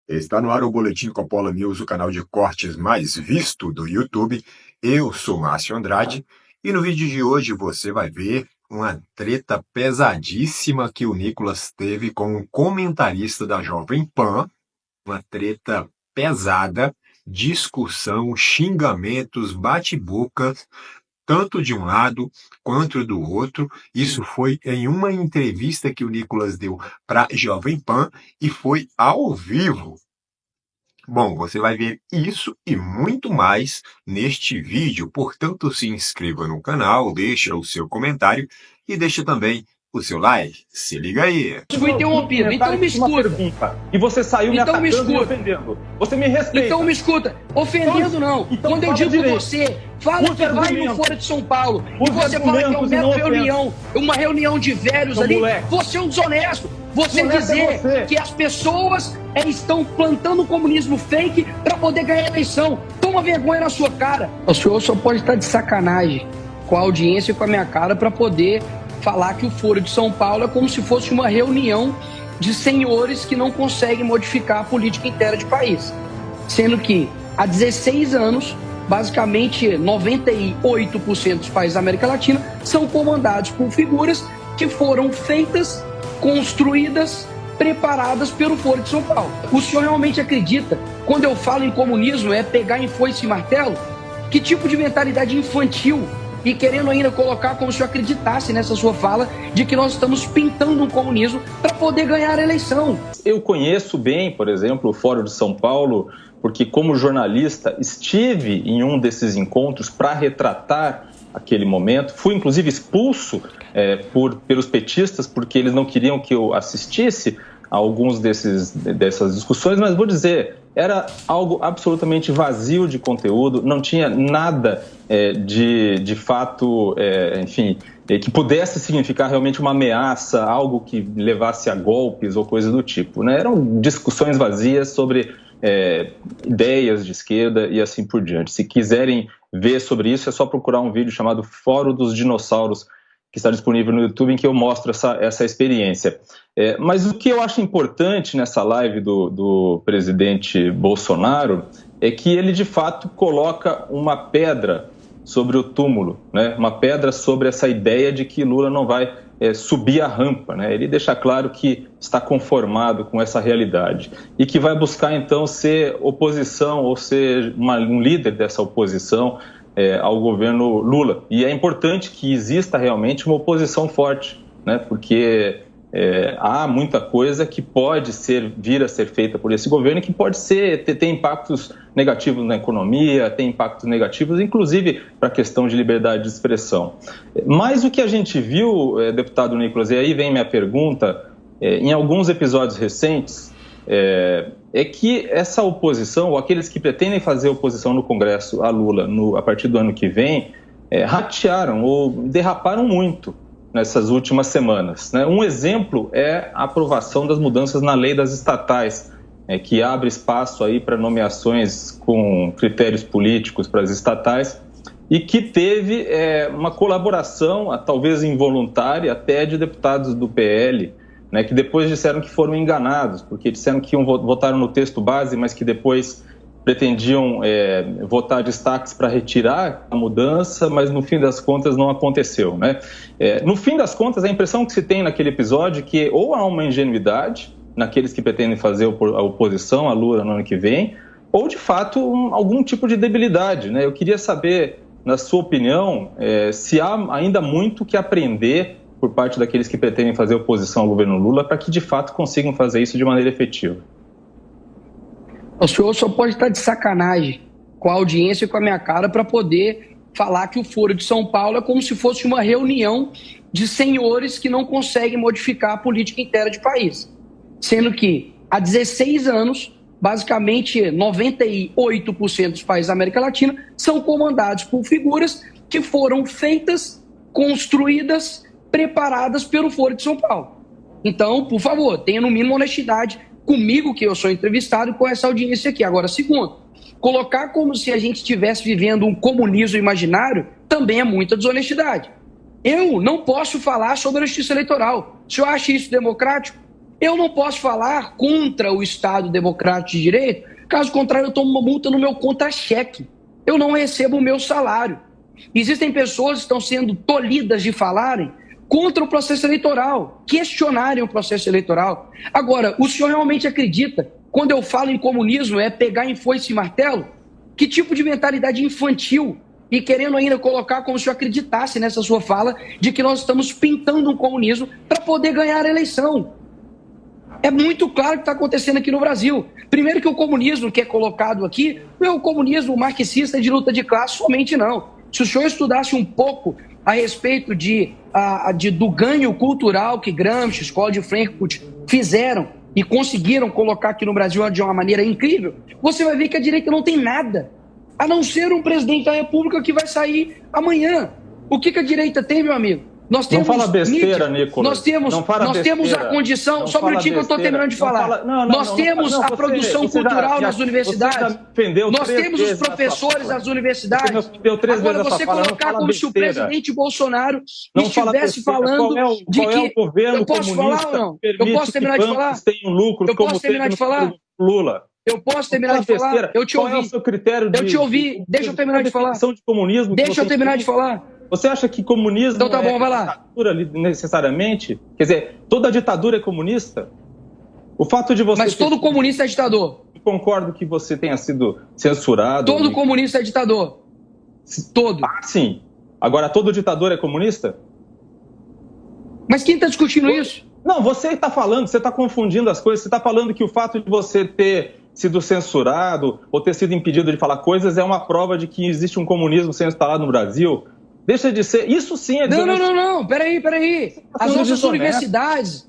Está no ar o Boletim Coppola News, o canal de cortes mais visto do YouTube. Eu sou Márcio Andrade e no vídeo de hoje você vai ver uma treta pesadíssima que o Nicolas teve com um comentarista da Jovem Pan. Uma treta pesada, discussão, xingamentos, bate-bocas, tanto de um lado quanto do outro. Isso foi em uma entrevista que o Nicolas deu para Jovem Pan e foi ao vivo. Bom, você vai ver isso e muito mais neste vídeo, portanto se inscreva no canal, deixa o seu comentário e deixa também o seu like. Se liga aí. Fui interrompido, então me escuta. E você saiu me Então me atacando e escuta. ofendendo. Você me respeita. Então me escuta. Ofendendo não. Então Quando eu fala digo direito. você, fala Use que vai no argumentos. Fora de São Paulo, e Use você fala que é argumentos e não uma reunião de velhos Seu ali, moleque. você é um desonesto. Você Desonesto é dizer você. que as pessoas estão plantando um comunismo fake para poder ganhar a eleição. Toma vergonha na sua cara. O senhor só pode estar de sacanagem com a audiência e com a minha cara para poder falar que o Foro de São Paulo é como se fosse uma reunião de senhores que não conseguem modificar a política interna de país. Sendo que há 16 anos, basicamente 98% dos países da América Latina são comandados por figuras que foram feitas, construídas, preparadas pelo Foro de São Paulo. O senhor realmente acredita, quando eu falo em comunismo, é pegar em foice e martelo? Que tipo de mentalidade infantil? E querendo ainda colocar como se eu acreditasse nessa sua fala de que nós estamos pintando um comunismo para poder ganhar a eleição. Eu conheço bem, por exemplo, o Fórum de São Paulo, porque como jornalista estive em um desses encontros para retratar aquele momento. Fui inclusive expulso pelos petistas porque eles não queriam que eu assistisse a alguns dessas discussões, mas vou dizer, era algo absolutamente vazio de conteúdo, não tinha nada de fato, enfim, que pudesse significar realmente uma ameaça, algo que levasse a golpes ou coisa do tipo, né? Eram discussões vazias sobre ideias de esquerda e assim por diante. Se quiserem ver sobre isso, é só procurar um vídeo chamado Fórum dos Dinossauros, que está disponível no YouTube, em que eu mostro essa experiência. Mas o que eu acho importante nessa live do presidente Bolsonaro é que ele, de fato, coloca uma pedra sobre o túmulo, né? Uma pedra sobre essa ideia de que Lula não vai subir a rampa, né? Ele deixa claro que está conformado com essa realidade e que vai buscar, então, ser oposição ou ser um líder dessa oposição ao governo Lula. E é importante que exista realmente uma oposição forte, né? Porque há muita coisa que pode vir a ser feita por esse governo e que pode ter impactos negativos na economia, tem impactos negativos, inclusive para a questão de liberdade de expressão. Mas o que a gente viu, deputado Nicolas, e aí vem minha pergunta, em alguns episódios recentes, é que essa oposição, ou aqueles que pretendem fazer oposição no Congresso a Lula a partir do ano que vem, ratearam ou derraparam muito nessas últimas semanas, né? Um exemplo é a aprovação das mudanças na lei das estatais, que abre espaço aí para nomeações com critérios políticos para as estatais e que teve uma colaboração, talvez involuntária, até de deputados do PL, né, que depois disseram que foram enganados, porque disseram que votaram no texto base, mas que depois pretendiam votar destaques para retirar a mudança, mas no fim das contas não aconteceu, né? No fim das contas, a impressão que se tem naquele episódio é que ou há uma ingenuidade naqueles que pretendem fazer a oposição a Lula no ano que vem, ou de fato algum tipo de debilidade, né? Eu queria saber, na sua opinião, se há ainda muito que aprender por parte daqueles que pretendem fazer oposição ao governo Lula para que de fato consigam fazer isso de maneira efetiva. O senhor só pode estar de sacanagem com a audiência e com a minha cara para poder falar que o Foro de São Paulo é como se fosse uma reunião de senhores que não conseguem modificar a política interna de país. Sendo que há 16 anos, basicamente 98% dos países da América Latina são comandados por figuras que foram feitas, construídas, preparadas pelo Foro de São Paulo. Então, por favor, tenha no mínimo honestidade comigo, que eu sou entrevistado, com essa audiência aqui. Agora, segundo, colocar como se a gente estivesse vivendo um comunismo imaginário também é muita desonestidade. Eu não posso falar sobre a justiça eleitoral. O senhor acha isso democrático? Eu não posso falar contra o Estado Democrático de Direito, caso contrário eu tomo uma multa no meu contra-cheque. Eu não recebo o meu salário. Existem pessoas que estão sendo tolhidas de falarem contra o processo eleitoral, questionarem o processo eleitoral. Agora, o senhor realmente acredita, quando eu falo em comunismo, é pegar em foice e martelo? Que tipo de mentalidade infantil? E querendo ainda colocar como se o senhor acreditasse nessa sua fala de que nós estamos pintando um comunismo para poder ganhar a eleição. É muito claro o que está acontecendo aqui no Brasil. Primeiro que o comunismo que é colocado aqui não é o comunismo marxista de luta de classe somente, não. Se o senhor estudasse um pouco a respeito do ganho cultural que Gramsci, Escola de Frankfurt fizeram e conseguiram colocar aqui no Brasil de uma maneira incrível, você vai ver que a direita não tem nada, a não ser um presidente da República que vai sair amanhã. O que a direita tem, meu amigo? Nós temos não fala besteira, Nicolas. Nós temos a condição, só um minutinho que eu estou terminando de falar. Nós temos a produção cultural nas universidades. Nós temos os professores das universidades. Agora você colocar como se o presidente Bolsonaro estivesse falando de que... Eu posso falar ou não? Eu posso terminar de falar? Eu posso terminar de falar? Lula. Eu posso terminar de falar? Eu te ouvi. Qual é o seu critério de... Eu te ouvi. Deixa eu terminar de falar. Deixa eu terminar de falar. Você acha que comunismo então, tá bom, vai lá. Ditadura necessariamente? Quer dizer, toda ditadura é comunista? O fato de você... Mas todo comunista é ditador. Eu concordo que você tenha sido censurado. Todo comunista é ditador. Todo. Ah, sim. Agora, todo ditador é comunista? Mas quem está discutindo isso? Não, você está falando, você está confundindo as coisas. Você está falando que o fato de você ter sido censurado ou ter sido impedido de falar coisas é uma prova de que existe um comunismo sendo instalado no Brasil. Deixa de ser... Isso sim é... Não. Peraí. As nossas universidades,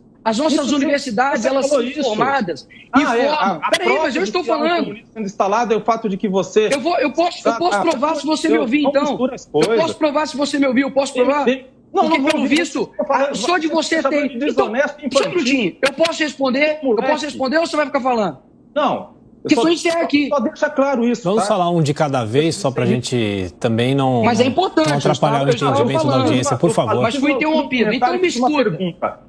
elas são formadas e formam... Peraí, mas eu estou falando... Sendo instalado é o fato de que você... Eu posso provar se você me ouvir, então. Eu posso provar se você me ouvir, eu posso provar? Porque, pelo visto, só de você ter... Então, só um minutinho. Eu posso responder ou você vai ficar falando? Não. Que só encerra aqui. Só deixa claro isso. Vamos falar um de cada vez, só para a gente também não, mas é importante, não atrapalhar o entendimento da audiência, por favor. Mas fui interrompido. Então me escuta.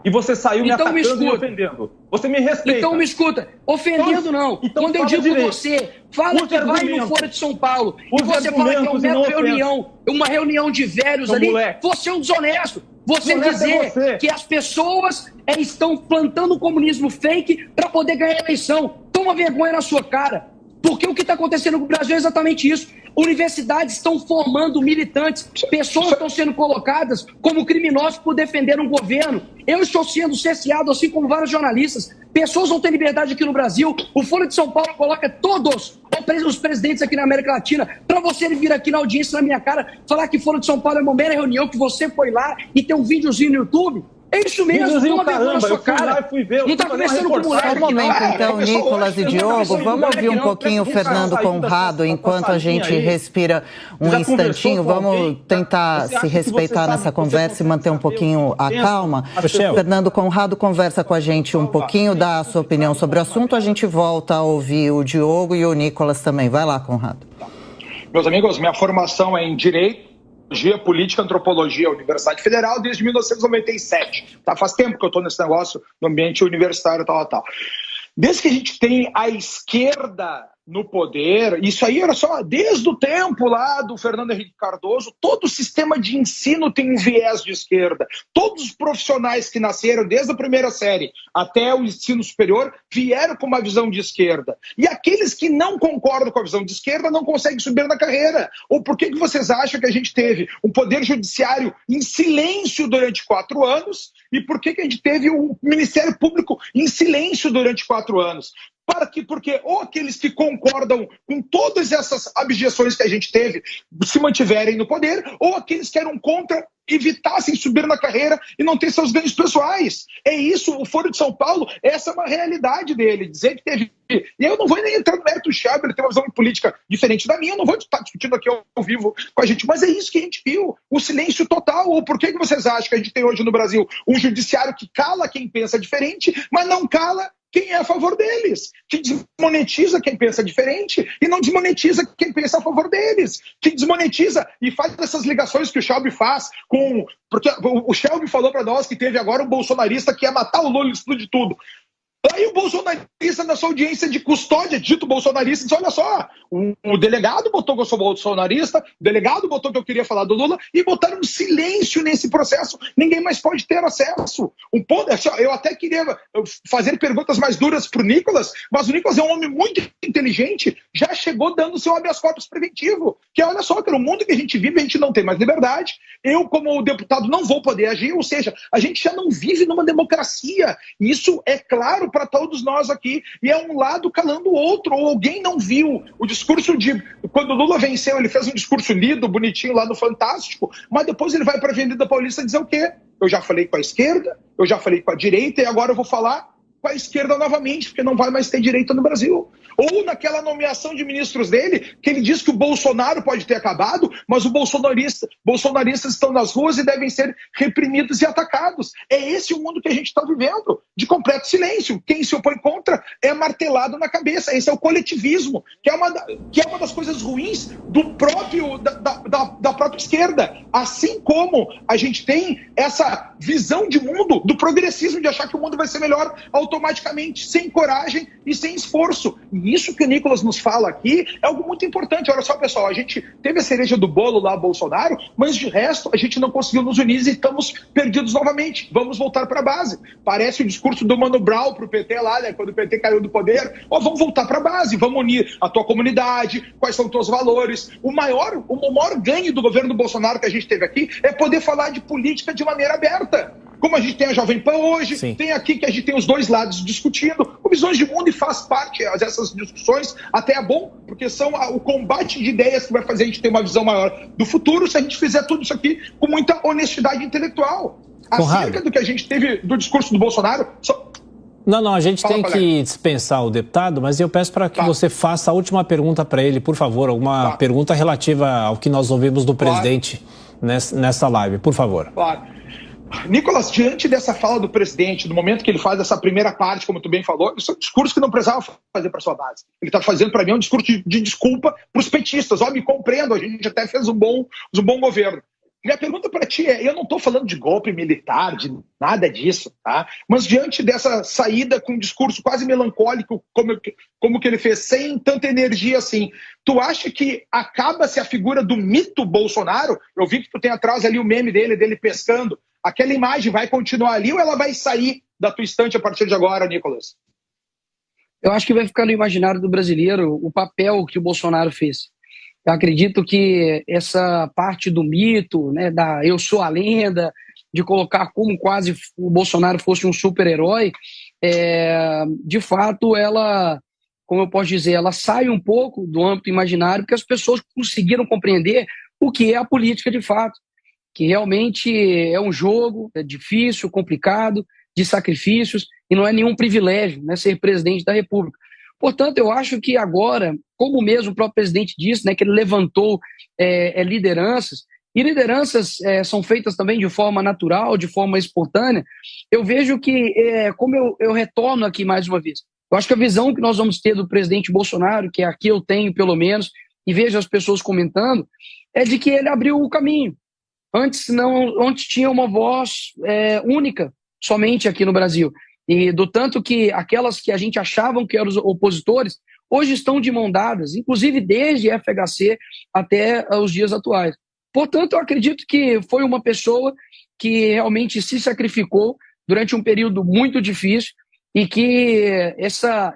E você saiu me atacando e ofendendo. Você me respeita. Então me escuta. Ofendendo não. Quando eu digo que você fala que vai no Foro de São Paulo e você fala que é uma reunião de velhos ali, você é um desonesto. Você dizer que as pessoas estão plantando um comunismo fake para poder ganhar a eleição. Toma vergonha na sua cara. Porque o que está acontecendo no Brasil é exatamente isso. Universidades estão formando militantes, pessoas estão sendo colocadas como criminosos por defender um governo. Eu estou sendo cerceado, assim como vários jornalistas. Pessoas não têm liberdade aqui no Brasil. O Folha de São Paulo coloca todos os presidentes aqui na América Latina para você vir aqui na audiência na minha cara falar que Folha de São Paulo é uma mera reunião, que você foi lá e tem um videozinho no YouTube. É isso mesmo, toma vergonha na sua cara. Não está conversando com mulher. Só um momento, então, Nicolas e Diogo. Vamos ouvir um pouquinho o Fernando Conrado enquanto a gente respira um instantinho. Vamos tentar se respeitar nessa conversa e manter um pouquinho a calma. Fernando Conrado conversa com a gente um pouquinho, dá a sua opinião sobre o assunto. A gente volta a ouvir o Diogo e o Nicolas também. Vai lá, Conrado. Meus amigos, minha formação é em Direito, Política, Antropologia, Universidade Federal, desde 1997. Tá? Faz tempo que eu estou nesse negócio, no ambiente universitário, tal. Desde que a gente tem a esquerda no poder, isso aí era só desde o tempo lá do Fernando Henrique Cardoso, todo o sistema de ensino tem um viés de esquerda. Todos os profissionais que nasceram desde a primeira série até o ensino superior vieram com uma visão de esquerda. E aqueles que não concordam com a visão de esquerda não conseguem subir na carreira. Ou por que vocês acham que a gente teve um poder judiciário em silêncio durante 4 anos? E por que a gente teve um Ministério Público em silêncio durante 4 anos? Porque ou aqueles que concordam com todas essas abjeções que a gente teve se mantiverem no poder, ou aqueles que eram contra evitassem subir na carreira e não ter seus ganhos pessoais. É isso, o Foro de São Paulo, essa é uma realidade dele, dizer que teve... E eu não vou nem entrar no mérito do Chab, ele tem uma visão política diferente da minha, eu não vou estar discutindo aqui ao vivo com a gente, mas é isso que a gente viu, o silêncio total. Ou por que vocês acham que a gente tem hoje no Brasil um judiciário que cala quem pensa diferente, mas não cala quem é a favor deles, que desmonetiza quem pensa diferente e não desmonetiza quem pensa a favor deles, que desmonetiza e faz essas ligações que o Shelby faz com... Porque o Shelby falou para nós que teve agora um bolsonarista que ia matar o Lula e explodir tudo. Aí o bolsonarista, na sua audiência de custódia, dito bolsonarista, disse: olha só, o delegado botou que eu sou bolsonarista, o delegado botou que eu queria falar do Lula, e botaram um silêncio nesse processo. Ninguém mais pode ter acesso. Um ponto, eu até queria fazer perguntas mais duras para o Nicolas, mas o Nicolas é um homem muito inteligente, já chegou dando seu habeas corpus preventivo, que olha só, pelo mundo que a gente vive, a gente não tem mais liberdade. Eu, como deputado, não vou poder agir, ou seja, a gente já não vive numa democracia. Isso é claro para todos nós aqui, e é um lado calando o outro. Ou alguém não viu o discurso de... Quando o Lula venceu, ele fez um discurso lido, bonitinho lá no Fantástico, mas depois ele vai para a Avenida Paulista dizer o quê? Eu já falei com a esquerda, eu já falei com a direita, e agora eu vou falar com a esquerda novamente, porque não vai mais ter direita no Brasil. Ou naquela nomeação de ministros dele, que ele diz que o Bolsonaro pode ter acabado, mas os bolsonaristas estão nas ruas e devem ser reprimidos e atacados. É esse o mundo que a gente está vivendo, de completo silêncio. Quem se opõe contra é martelado na cabeça. Esse é o coletivismo, que é uma das coisas ruins da própria esquerda. Assim como a gente tem essa visão de mundo do progressismo, de achar que o mundo vai ser melhor automaticamente, sem coragem e sem esforço. E isso que o Nicolas nos fala aqui é algo muito importante. Olha só, pessoal, a gente teve a cereja do bolo lá, Bolsonaro, mas de resto a gente não conseguiu nos unir e estamos perdidos novamente. Vamos voltar para a base. Parece o discurso do Mano Brown para o PT lá, né, quando o PT caiu do poder. Vamos voltar para a base, vamos unir a tua comunidade, quais são os teus valores. O maior ganho do governo do Bolsonaro que a gente teve aqui é poder falar de política de maneira aberta. Como a gente tem a Jovem Pan hoje, sim, tem aqui que a gente tem os dois lados discutindo, com visões de mundo, e faz parte dessas discussões, até é bom, porque são o combate de ideias que vai fazer a gente ter uma visão maior do futuro, se a gente fizer tudo isso aqui com muita honestidade intelectual. Acerca do que a gente teve do discurso do Bolsonaro... Não, a gente tem que dispensar o deputado, mas eu peço para que você faça a última pergunta para ele, por favor, alguma pergunta relativa ao que nós ouvimos do presidente nessa live, por favor. Claro. Nicolas, diante dessa fala do presidente, no momento que ele faz essa primeira parte, como tu bem falou, isso é um discurso que não precisava fazer para sua base. Ele está fazendo, para mim, um discurso de desculpa para os petistas. Me compreendo, a gente até fez um bom governo. Minha pergunta para ti é, eu não estou falando de golpe militar, de nada disso, tá? Mas diante dessa saída com um discurso quase melancólico, como que ele fez, sem tanta energia assim, tu acha que acaba-se a figura do mito Bolsonaro? Eu vi que tu tem atrás ali o meme dele pescando. Aquela imagem vai continuar ali ou ela vai sair da tua estante a partir de agora, Nicolas? Eu acho que vai ficar no imaginário do brasileiro o papel que o Bolsonaro fez. Eu acredito que essa parte do mito, né, da eu sou a lenda, de colocar como quase o Bolsonaro fosse um super-herói, de fato, ela, como eu posso dizer, ela sai um pouco do âmbito imaginário, porque as pessoas conseguiram compreender o que é a política de fato, que realmente é um jogo, é difícil, complicado, de sacrifícios, e não é nenhum privilégio, né, ser presidente da República. Portanto, eu acho que agora, como mesmo o próprio presidente disse, né, que ele levantou lideranças, e lideranças são feitas também de forma natural, de forma espontânea, eu vejo que, como eu retorno aqui mais uma vez, eu acho que a visão que nós vamos ter do presidente Bolsonaro, que aqui eu tenho pelo menos, e vejo as pessoas comentando, é de que ele abriu o caminho. Antes tinha uma voz única, somente aqui no Brasil. E do tanto que aquelas que a gente achavam que eram os opositores, hoje estão de mão dadas, inclusive desde FHC até os dias atuais. Portanto, eu acredito que foi uma pessoa que realmente se sacrificou durante um período muito difícil e que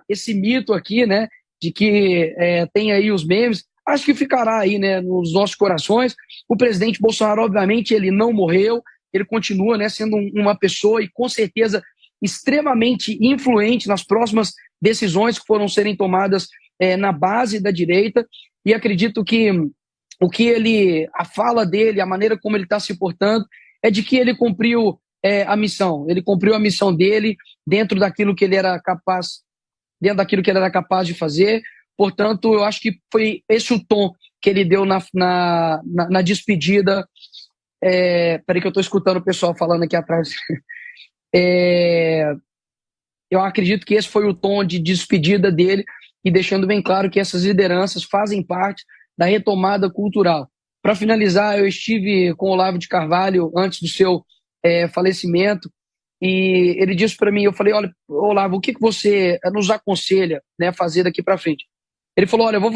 esse mito aqui, né, de que tem aí os memes, acho que ficará aí, né, nos nossos corações. O presidente Bolsonaro, obviamente, ele não morreu, ele continua, né, sendo uma pessoa e com certeza extremamente influente nas próximas decisões que foram serem tomadas na base da direita, e acredito que a fala dele, a maneira como ele está se portando, é de que ele cumpriu a missão. Ele cumpriu a missão dele dentro daquilo que ele era capaz de fazer. Portanto, eu acho que foi esse o tom que ele deu na despedida. Peraí que eu estou escutando o pessoal falando aqui atrás. Eu acredito que esse foi o tom de despedida dele, e deixando bem claro que essas lideranças fazem parte da retomada cultural. Para finalizar, eu estive com o Olavo de Carvalho antes do seu falecimento, e ele disse para mim, eu falei, olha, Olavo, o que você nos aconselha, né, fazer daqui para frente? Ele falou, olha, eu vou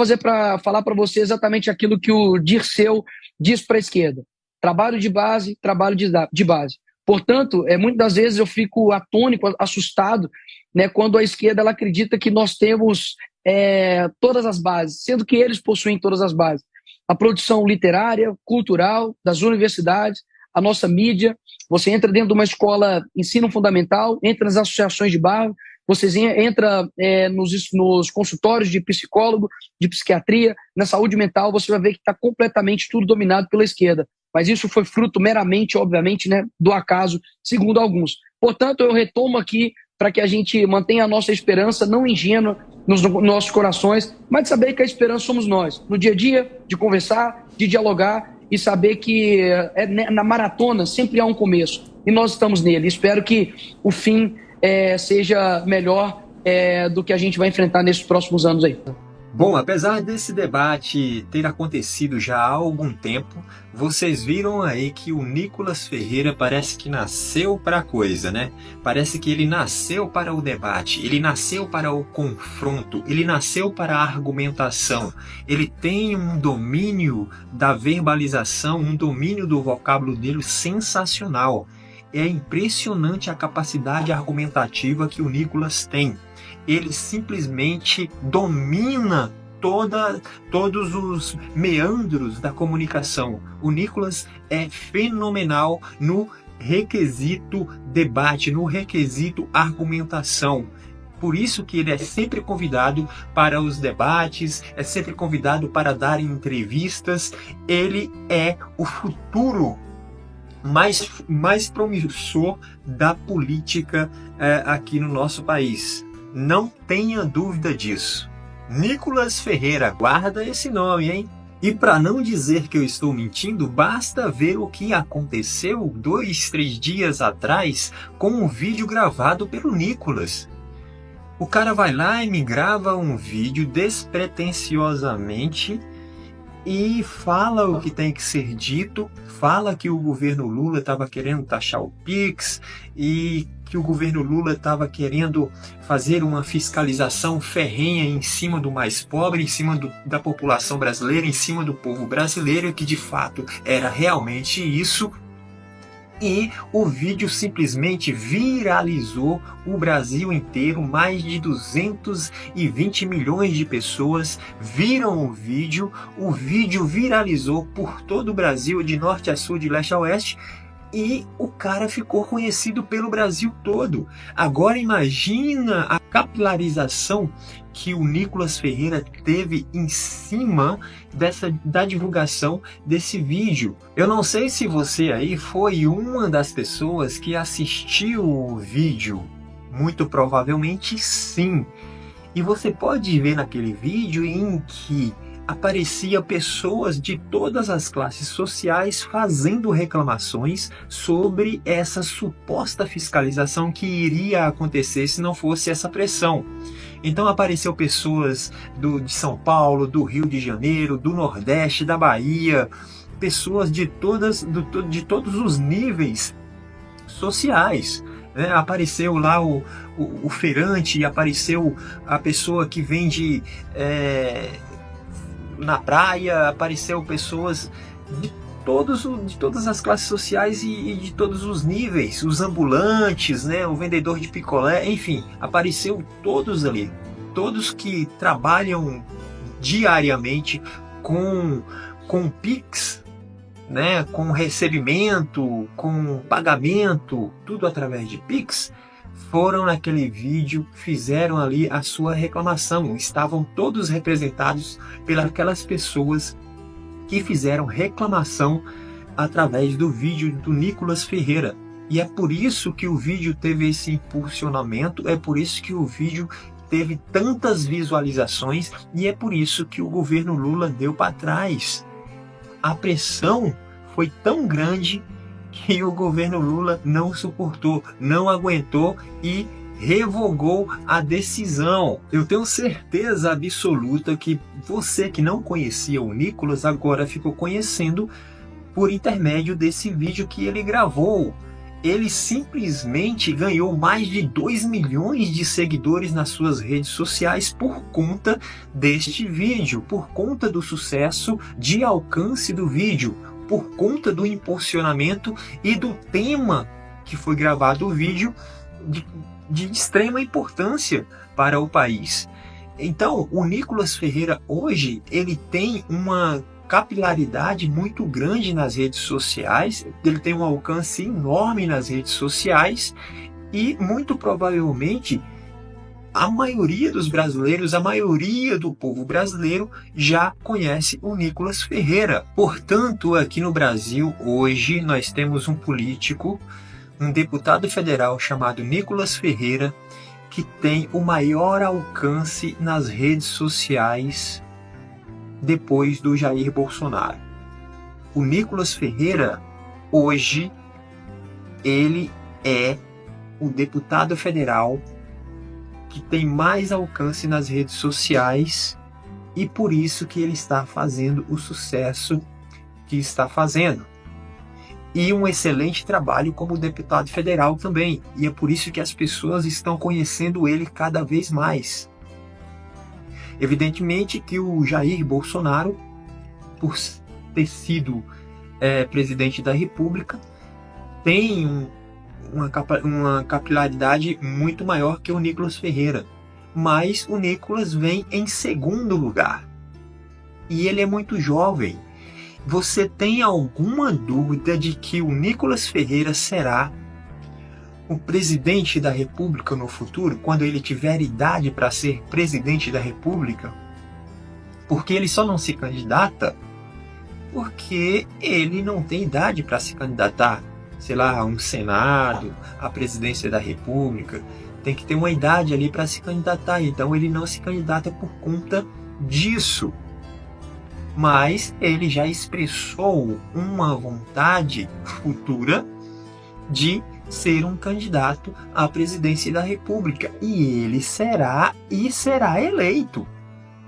falar para você exatamente aquilo que o Dirceu diz para a esquerda. Trabalho de base, trabalho de base. Portanto, muitas das vezes eu fico atônico, assustado, né, quando a esquerda ela acredita que nós temos todas as bases, sendo que eles possuem todas as bases. A produção literária, cultural, das universidades, a nossa mídia. Você entra dentro de uma escola ensino fundamental, entra nas associações de bairro, você entra nos consultórios de psicólogo, de psiquiatria, na saúde mental, você vai ver que está completamente tudo dominado pela esquerda. Mas isso foi fruto meramente, obviamente, né, do acaso, segundo alguns. Portanto, eu retomo aqui para que a gente mantenha a nossa esperança, não ingênua nos nossos corações, mas de saber que a esperança somos nós. No dia a dia, de conversar, de dialogar e saber que na maratona sempre há um começo. E nós estamos nele. Espero que o fim seja melhor do que a gente vai enfrentar nesses próximos anos aí. Bom, apesar desse debate ter acontecido já há algum tempo, vocês viram aí que o Nicolas Ferreira parece que nasceu para a coisa, né? Parece que ele nasceu para o debate, ele nasceu para o confronto, ele nasceu para a argumentação. Ele tem um domínio da verbalização, um domínio do vocábulo dele sensacional. É impressionante a capacidade argumentativa que o Nicolas tem. Ele simplesmente domina todos os meandros da comunicação. O Nicolas é fenomenal no requisito debate, no requisito argumentação. Por isso que ele é sempre convidado para os debates, é sempre convidado para dar entrevistas. Ele é o futuro mais promissor da política aqui no nosso país. Não tenha dúvida disso. Nicolas Ferreira, guarda esse nome, hein? E para não dizer que eu estou mentindo, basta ver o que aconteceu 2, 3 dias atrás com um vídeo gravado pelo Nicolas. O cara vai lá e me grava um vídeo despretensiosamente e fala o que tem que ser dito, fala que o governo Lula estava querendo taxar o Pix e que o governo Lula estava querendo fazer uma fiscalização ferrenha em cima do mais pobre, em cima da população brasileira, em cima do povo brasileiro, que de fato era realmente isso. E o vídeo simplesmente viralizou o Brasil inteiro. Mais de 220 milhões de pessoas viram o vídeo viralizou por todo o Brasil, de norte a sul, de leste a oeste, e o cara ficou conhecido pelo Brasil todo. Agora imagina a capilarização que o Nicolas Ferreira teve em cima da divulgação desse vídeo. Eu não sei se você aí foi uma das pessoas que assistiu o vídeo. Muito provavelmente sim. E você pode ver naquele vídeo em que aparecia pessoas de todas as classes sociais fazendo reclamações sobre essa suposta fiscalização que iria acontecer se não fosse essa pressão. Então apareceu pessoas de São Paulo, do Rio de Janeiro, do Nordeste, da Bahia, pessoas de todos os níveis sociais. Apareceu lá o feirante, apareceu a pessoa que vende na praia, apareceu pessoas de todas as classes sociais e de todos os níveis, os ambulantes, o vendedor de picolé, enfim, apareceu todos ali, todos que trabalham diariamente com Pix, com recebimento, com pagamento, tudo através de Pix. Foram naquele vídeo, fizeram ali a sua reclamação. Estavam todos representados pelas pessoas que fizeram reclamação através do vídeo do Nicolas Ferreira. E é por isso que o vídeo teve esse impulsionamento, é por isso que o vídeo teve tantas visualizações e é por isso que o governo Lula deu para trás. A pressão foi tão grande que o governo Lula não suportou, não aguentou e revogou a decisão. Eu tenho certeza absoluta que você que não conhecia o Nicolas agora ficou conhecendo por intermédio desse vídeo que ele gravou. ele simplesmente ganhou mais de 2 milhões de seguidores nas suas redes sociais por conta deste vídeo, por conta do sucesso de alcance do vídeo, por conta do impulsionamento e do tema que foi gravado o vídeo de extrema importância para o país. Então, o Nicolas Ferreira hoje, ele tem uma capilaridade muito grande nas redes sociais, ele tem um alcance enorme nas redes sociais e muito provavelmente a maioria dos brasileiros, a maioria do povo brasileiro já conhece o Nicolas Ferreira. Portanto, aqui no Brasil hoje nós temos um político, um deputado federal chamado Nicolas Ferreira, que tem o maior alcance nas redes sociais depois do Jair Bolsonaro. O Nicolas Ferreira, hoje, ele é o deputado federal que tem mais alcance nas redes sociais e por isso que ele está fazendo o sucesso que está fazendo. E um excelente trabalho como deputado federal também. E é por isso que as pessoas estão conhecendo ele cada vez mais. Evidentemente que o Jair Bolsonaro, por ter sido presidente da República, tem uma capilaridade muito maior que o Nicolas Ferreira. Mas o Nicolas vem em segundo lugar. E ele é muito jovem. Você tem alguma dúvida de que o Nicolas Ferreira será o presidente da República no futuro, quando ele tiver idade para ser presidente da República? Porque ele só não se candidata porque ele não tem idade para se candidatar, sei lá, a um Senado, à presidência da República. Tem que ter uma idade ali para se candidatar, então ele não se candidata por conta disso. Mas ele já expressou uma vontade futura de ser um candidato à presidência da República. E ele será eleito.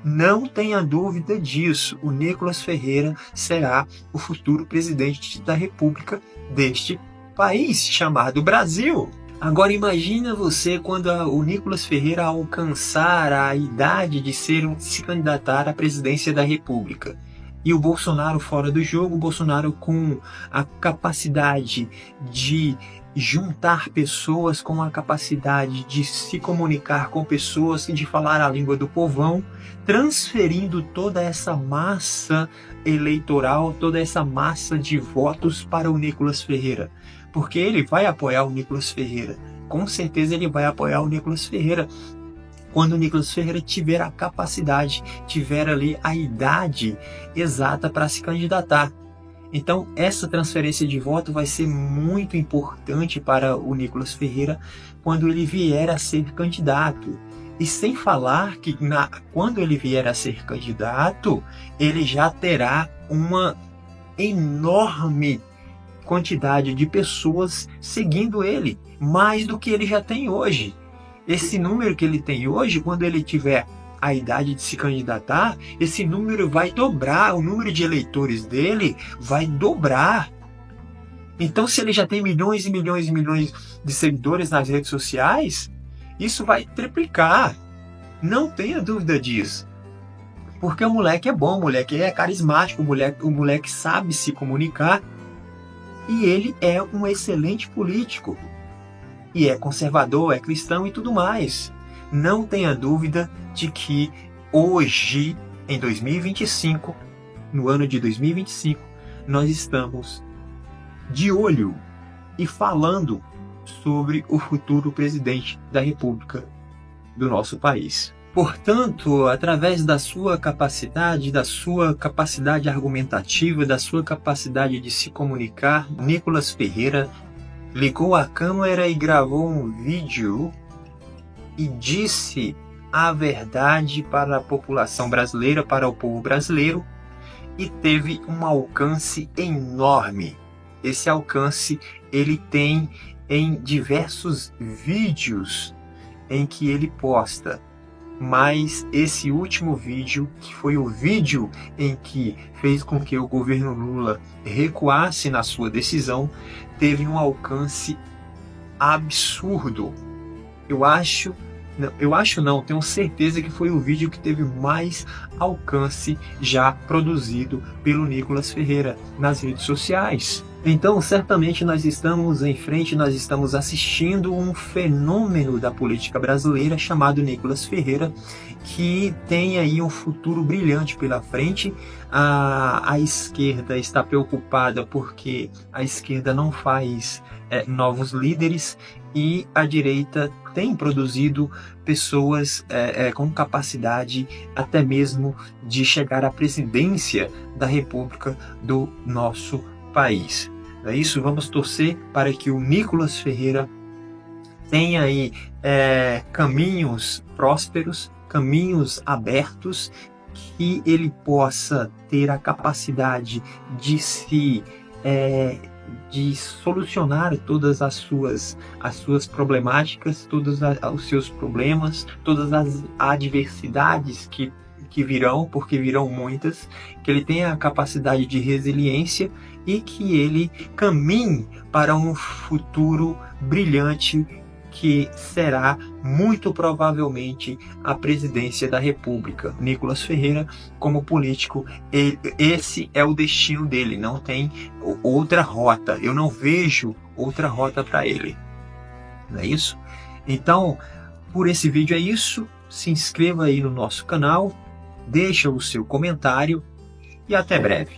Não tenha dúvida disso. O Nicolas Ferreira será o futuro presidente da República deste país chamado Brasil. Agora imagina você quando o Nicolas Ferreira alcançar a idade de se candidatar à presidência da República. E o Bolsonaro fora do jogo, o Bolsonaro com a capacidade de juntar pessoas, com a capacidade de se comunicar com pessoas e de falar a língua do povão, transferindo toda essa massa eleitoral, toda essa massa de votos para o Nicolas Ferreira. Porque ele vai apoiar o Nicolas Ferreira. Com certeza ele vai apoiar o Nicolas Ferreira. Quando o Nicolas Ferreira tiver a capacidade, tiver ali a idade exata para se candidatar. Então, essa transferência de voto vai ser muito importante para o Nicolas Ferreira quando ele vier a ser candidato. E sem falar que quando ele vier a ser candidato, ele já terá uma enorme quantidade de pessoas seguindo ele, mais do que ele já tem hoje. Esse número que ele tem hoje, quando ele tiver a idade de se candidatar, esse número vai dobrar, o número de eleitores dele vai dobrar. Então, se ele já tem milhões e milhões e milhões de seguidores nas redes sociais, isso vai triplicar. Não tenha dúvida disso. Porque o moleque é bom, o moleque é carismático, o moleque sabe se comunicar. E ele é um excelente político. E é conservador, é cristão e tudo mais. Não tenha dúvida de que hoje, em 2025, no ano de 2025, nós estamos de olho e falando sobre o futuro presidente da República do nosso país. Portanto, através da sua capacidade argumentativa, da sua capacidade de se comunicar, Nicolas Ferreira ligou a câmera e gravou um vídeo e disse a verdade para a população brasileira, para o povo brasileiro, e teve um alcance enorme. Esse alcance ele tem em diversos vídeos em que ele posta. mas esse último vídeo, que foi o vídeo em que fez com que o governo Lula recuasse na sua decisão, teve um alcance absurdo. Tenho certeza que foi o vídeo que teve mais alcance já produzido pelo Nicolas Ferreira nas redes sociais. Então, certamente nós estamos assistindo um fenômeno da política brasileira chamado Nicolas Ferreira, que tem aí um futuro brilhante pela frente. A esquerda está preocupada porque a esquerda não faz novos líderes, e a direita tem produzido pessoas com capacidade até mesmo de chegar à presidência da República do nosso país. É isso, vamos torcer para que o Nicolas Ferreira tenha aí caminhos prósperos, caminhos abertos, que ele possa ter a capacidade de de solucionar todas as suas problemáticas, todos os seus problemas, todas as adversidades que virão, porque virão muitas, que ele tenha a capacidade de resiliência e que ele caminhe para um futuro brilhante, que será muito provavelmente a presidência da República. Nicolas Ferreira, como político, esse é o destino dele, não tem outra rota. Eu não vejo outra rota para ele. Não é isso? Então, por esse vídeo é isso. Se inscreva aí no nosso canal, deixa o seu comentário e até breve.